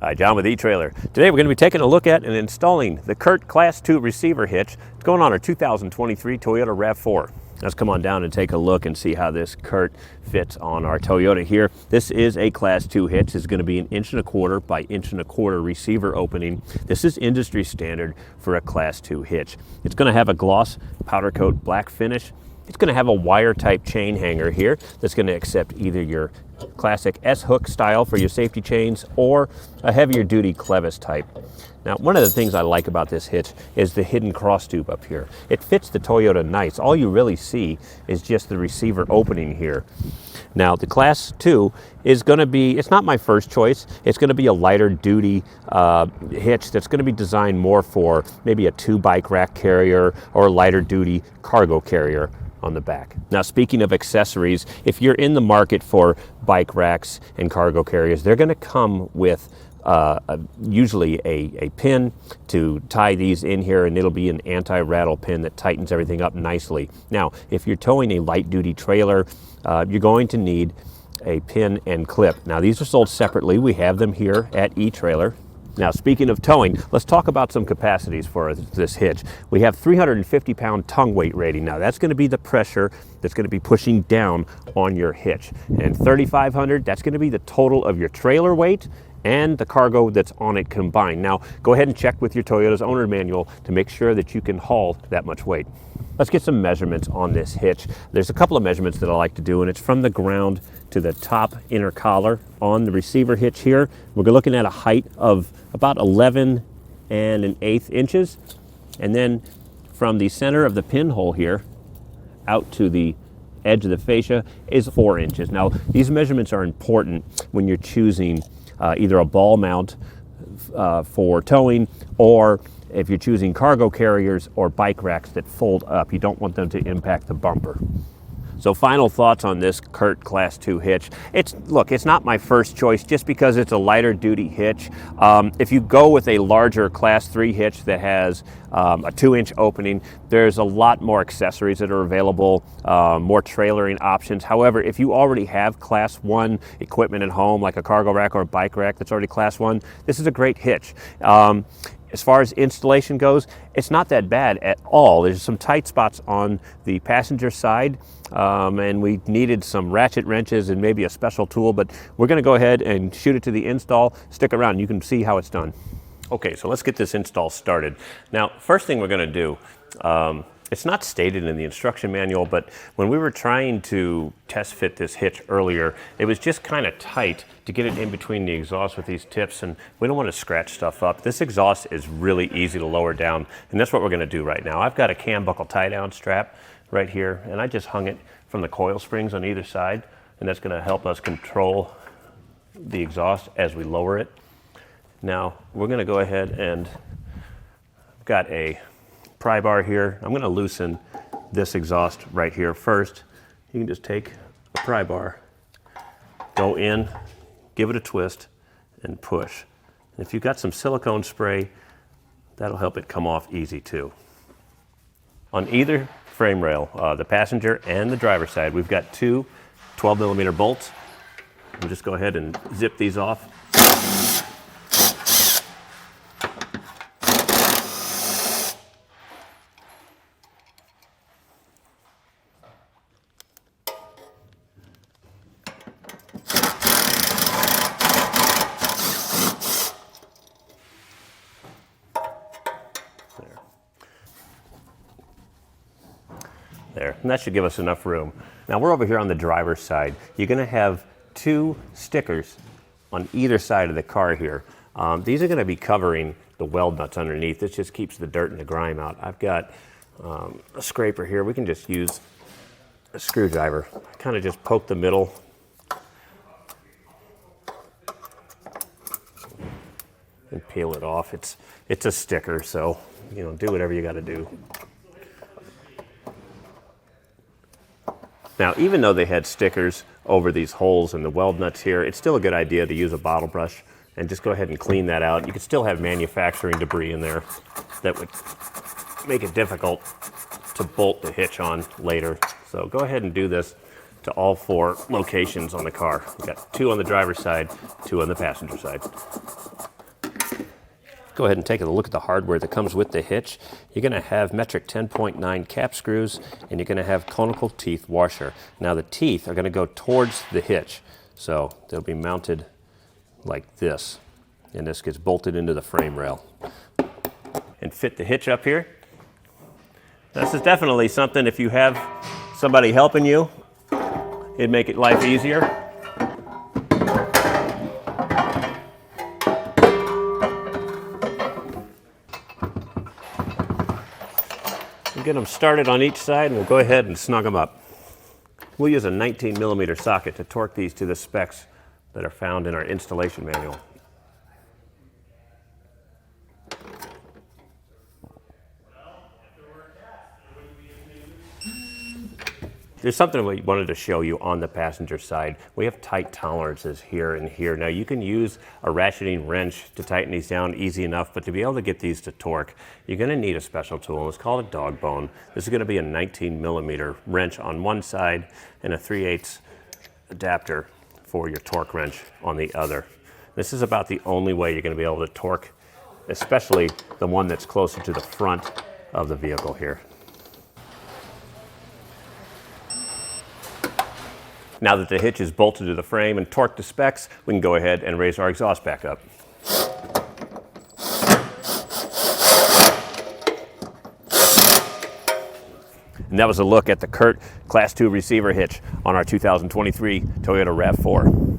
Hi, John with eTrailer. Today we're going to be taking a look at and installing the CURT Class II receiver hitch. It's going on our 2023 Toyota RAV4. Let's come on down and take a look and see how this CURT fits on our Toyota here. This is a Class II hitch. It's going to be an 1.25 inch by 1.25 inch receiver opening. This is industry standard for a Class II hitch. It's going to have a gloss powder coat black finish. It's going to have a wire type chain hanger here that's going to accept either your classic S-hook style for your safety chains or a heavier duty clevis type. Now, one of the things I like about this hitch is the hidden cross tube up here. It fits the Toyota nice. All you really see is just the receiver opening here. Now, the Class II is going to be, it's not my first choice. It's going to be a lighter duty hitch that's going to be designed more for maybe a 2-bike rack carrier or a lighter duty cargo carrier on the back. Now, speaking of accessories, if you're in the market for bike racks and cargo carriers, they're going to come with usually a pin to tie these in here, and it'll be an anti-rattle pin that tightens everything up nicely. Now, if you're towing a light-duty trailer, you're going to need a pin and clip. Now, these are sold separately. We have them here at eTrailer. Now, speaking of towing, let's talk about some capacities for this hitch. We have 350-pound tongue weight rating. Now, that's going to be the pressure that's going to be pushing down on your hitch. And 3,500, that's going to be the total of your trailer weight and the cargo that's on it combined. Now, go ahead and check with your Toyota's owner manual to make sure that you can haul that much weight. Let's get some measurements on this hitch. There's a couple of measurements that I like to do, and it's from the ground to the top inner collar on the receiver hitch here. We're looking at a height of about 11 1/8 inches. And then from the center of the pinhole here out to the edge of the fascia is 4 inches. Now, these measurements are important when you're choosing either a ball mount for towing, or if you're choosing cargo carriers or bike racks that fold up. You don't want them to impact the bumper. So, final thoughts on this CURT Class II hitch. It's not my first choice just because it's a lighter duty hitch. If you go with a larger Class III hitch that has a 2-inch opening, there's a lot more accessories that are available, more trailering options. However, if you already have Class I equipment at home, like a cargo rack or a bike rack that's already Class I, this is a great hitch. As far as installation goes, it's not that bad at all. There's some tight spots on the passenger side, and we needed some ratchet wrenches and maybe a special tool, but we're going to go ahead and shoot it to the install. Stick around, you can see how it's done. Okay, so let's get this install started. Now, first thing we're going to do, it's not stated in the instruction manual, but when we were trying to test fit this hitch earlier, it was just kind of tight to get it in between the exhaust with these tips, and we don't want to scratch stuff up. This exhaust is really easy to lower down, and that's what we're going to do right now. I've got a cam buckle tie-down strap right here, and I just hung it from the coil springs on either side, and that's going to help us control the exhaust as we lower it. Now, we're going to go ahead and I've got a pry bar here. I'm going to loosen this exhaust right here first. You can just take a pry bar, go in, give it a twist, and push. And if you've got some silicone spray, that'll help it come off easy too. On either frame rail, the passenger and the driver's side, we've got two 12mm bolts. We'll just go ahead and zip these off. There, and that should give us enough room. Now, we're over here on the driver's side. You're going to have 2 stickers on either side of the car here. These are going to be covering the weld nuts underneath. This just keeps the dirt and the grime out. I've got a scraper here. We can just use a screwdriver. Kind of just poke the middle. And peel it off. It's a sticker, so do whatever you got to do. Now, even though they had stickers over these holes in the weld nuts here, it's still a good idea to use a bottle brush and just go ahead and clean that out. You could still have manufacturing debris in there that would make it difficult to bolt the hitch on later. So go ahead and do this to all 4 locations on the car. We've got 2 on the driver's side, 2 on the passenger side. Go ahead and take a look at the hardware that comes with the hitch. You're going to have metric 10.9 cap screws, and you're going to have conical teeth washer. Now the teeth are going to go towards the hitch, so they'll be mounted like this, and this gets bolted into the frame rail. And fit the hitch up here. This is definitely something, if you have somebody helping you, it'd make it life easier. We'll get them started on each side, and we'll go ahead and snug them up. We'll use a 19mm socket to torque these to the specs that are found in our installation manual. There's something we wanted to show you on the passenger side. We have tight tolerances here and here. Now you can use a ratcheting wrench to tighten these down easy enough, but to be able to get these to torque, you're gonna need a special tool, and it's called a dog bone. This is gonna be a 19mm wrench on one side and a 3/8 adapter for your torque wrench on the other. This is about the only way you're gonna be able to torque, especially the one that's closer to the front of the vehicle here. Now that the hitch is bolted to the frame and torqued to specs, we can go ahead and raise our exhaust back up. And that was a look at the CURT Class II receiver hitch on our 2023 Toyota RAV4.